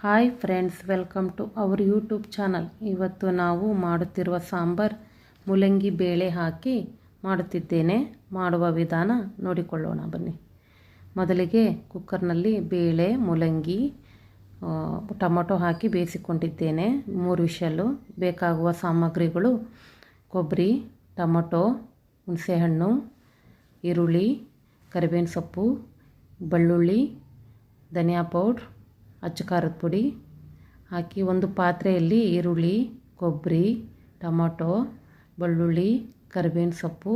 Hi friends, welcome to our YouTube channel. ಇವತ್ತು ನಾವು ಮಾಡುತ್ತಿರುವ ಸಾಂಬಾರ್ ಮೂಲಂಗಿ ಬೇಳೆ ಹಾಕಿ ಮಾಡುತ್ತಿದ್ದೇನೆ. ಮಾಡುವ ವಿಧಾನ ನೋಡಿಕೊಳ್ಳೋಣ ಬನ್ನಿ. ಮೊದಲಿಗೆ ಕುಕ್ಕರ್ನಲ್ಲಿ ಬೇಳೆ, ಮೂಲಂಗಿ, ಟೊಮೊಟೊ ಹಾಕಿ ಬೇಯಿಸಿಕೊಂಡಿದ್ದೇನೆ. 3 ವಿಷಲ್ಲು. ಬೇಕಾಗುವ ಸಾಮಗ್ರಿಗಳು: ಕೊಬ್ಬರಿ, ಟೊಮೊಟೊ, ಹುಣಸೆಹಣ್ಣು, ಈರುಳ್ಳಿ, ಕರಿಬೇವಿನ ಸೊಪ್ಪು, ಬೆಳ್ಳುಳ್ಳಿ, ಧನಿಯಾ ಪೌಡ್ರ್, ಅಚ್ಚ ಖಾರದ ಪುಡಿ ಹಾಕಿ ಒಂದು ಪಾತ್ರೆಯಲ್ಲಿ ಈರುಳ್ಳಿ, ಕೊಬ್ಬರಿ, ಟೊಮೊಟೊ, ಬೆಳ್ಳುಳ್ಳಿ, ಕರಿಬೇವಿನ ಸೊಪ್ಪು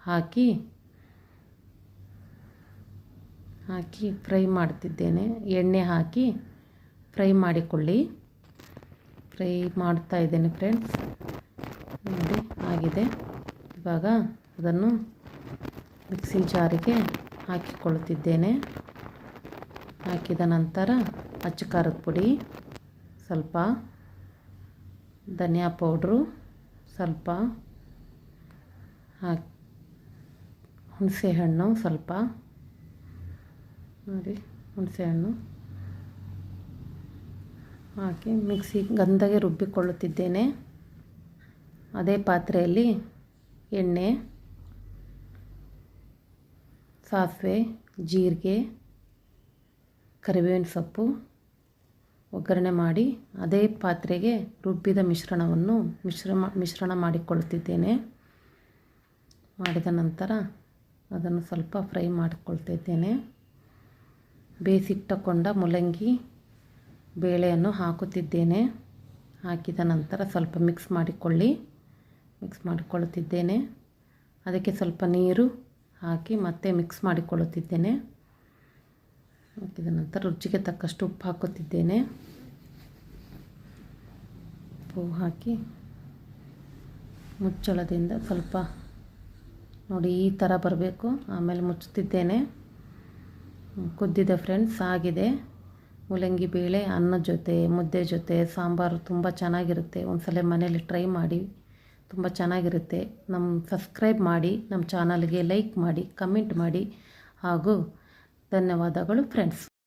ಹಾಕಿ ಫ್ರೈ ಮಾಡ್ತಿದ್ದೇನೆ. ಎಣ್ಣೆ ಹಾಕಿ ಫ್ರೈ ಮಾಡಿಕೊಳ್ಳಿ. ಫ್ರೈ ಮಾಡ್ತಾ ಇದ್ದೇನೆ ಫ್ರೆಂಡ್ಸ್. ನೋಡಿ ಆಗಿದೆ. ಇವಾಗ ಅದನ್ನು ಮಿಕ್ಸಿ ಜಾರಿಗೆ ಹಾಕಿಕೊಳ್ಳುತ್ತಿದ್ದೇನೆ. ಹಾಕಿದ ನಂತರ ಅಚ್ಚ ಖಾರದ ಪುಡಿ ಸ್ವಲ್ಪ, ಧನಿಯಾ ಪೌಡ್ರು ಸ್ವಲ್ಪ ಹಾಕಿ, ಹುಣಸೆಹಣ್ಣು ಸ್ವಲ್ಪ, ನೋಡಿ ಹುಣಸೆಹಣ್ಣು ಹಾಕಿ ಮಿಕ್ಸಿ ಗಂಧಗೆ ರುಬ್ಬಿಕೊಳ್ಳುತ್ತಿದ್ದೇನೆ. ಅದೇ ಪಾತ್ರೆಯಲ್ಲಿ ಎಣ್ಣೆ, ಸಾಸಿವೆ, ಜೀರಿಗೆ, ಕರಿಬೇವಿನ ಸೊಪ್ಪು ಒಗ್ಗರಣೆ ಮಾಡಿ ಅದೇ ಪಾತ್ರೆಗೆ ರುಬ್ಬಿದ ಮಿಶ್ರಣವನ್ನು ಮಿಶ್ರಣ ಮಾಡಿಕೊಳ್ಳುತ್ತಿದ್ದೇನೆ. ಮಾಡಿದ ನಂತರ ಅದನ್ನು ಸ್ವಲ್ಪ ಫ್ರೈ ಮಾಡಿಕೊಳ್ತಿದ್ದೇನೆ. ಬೇಯಿಸಿಟ್ಟುಕೊಂಡ ಮೂಲಂಗಿ ಬೇಳೆಯನ್ನು ಹಾಕುತ್ತಿದ್ದೇನೆ. ಹಾಕಿದ ನಂತರ ಸ್ವಲ್ಪ ಮಿಕ್ಸ್ ಮಾಡಿಕೊಳ್ಳುತ್ತಿದ್ದೇನೆ. ಅದಕ್ಕೆ ಸ್ವಲ್ಪ ನೀರು ಹಾಕಿ ಮತ್ತೆ ಮಿಕ್ಸ್ ಮಾಡಿಕೊಳ್ಳುತ್ತಿದ್ದೇನೆ. ಹಾಕಿದ ನಂತರ ರುಚಿಗೆ ತಕ್ಕಷ್ಟು ಉಪ್ಪು ಹಾಕುತ್ತಿದ್ದೇನೆ. ಉಪ್ಪು ಹಾಕಿ ಮುಚ್ಚಳದಿಂದ ಸ್ವಲ್ಪ ನೋಡಿ ಈ ಥರ ಬರಬೇಕು. ಆಮೇಲೆ ಮುಚ್ಚುತ್ತಿದ್ದೇನೆ. ಕುದ್ದಿದೆ ಫ್ರೆಂಡ್ಸ್, ಆಗಿದೆ. ಮೂಲಂಗಿ ಬೇಳೆ ಅನ್ನದ ಜೊತೆ, ಮುದ್ದೆ ಜೊತೆ, ಸಾಂಬಾರು ತುಂಬ ಚೆನ್ನಾಗಿರುತ್ತೆ. ಒಂದ್ಸಲ ಮನೇಲಿ ಟ್ರೈ ಮಾಡಿ, ತುಂಬ ಚೆನ್ನಾಗಿರುತ್ತೆ. ಸಬ್ಸ್ಕ್ರೈಬ್ ಮಾಡಿ, ನಮ್ಮ ಚಾನಲ್ಗೆ ಲೈಕ್ ಮಾಡಿ, ಕಮೆಂಟ್ ಮಾಡಿ. ಹಾಗೂ ಧನ್ಯವಾದಗಳು ಫ್ರೆಂಡ್ಸ್.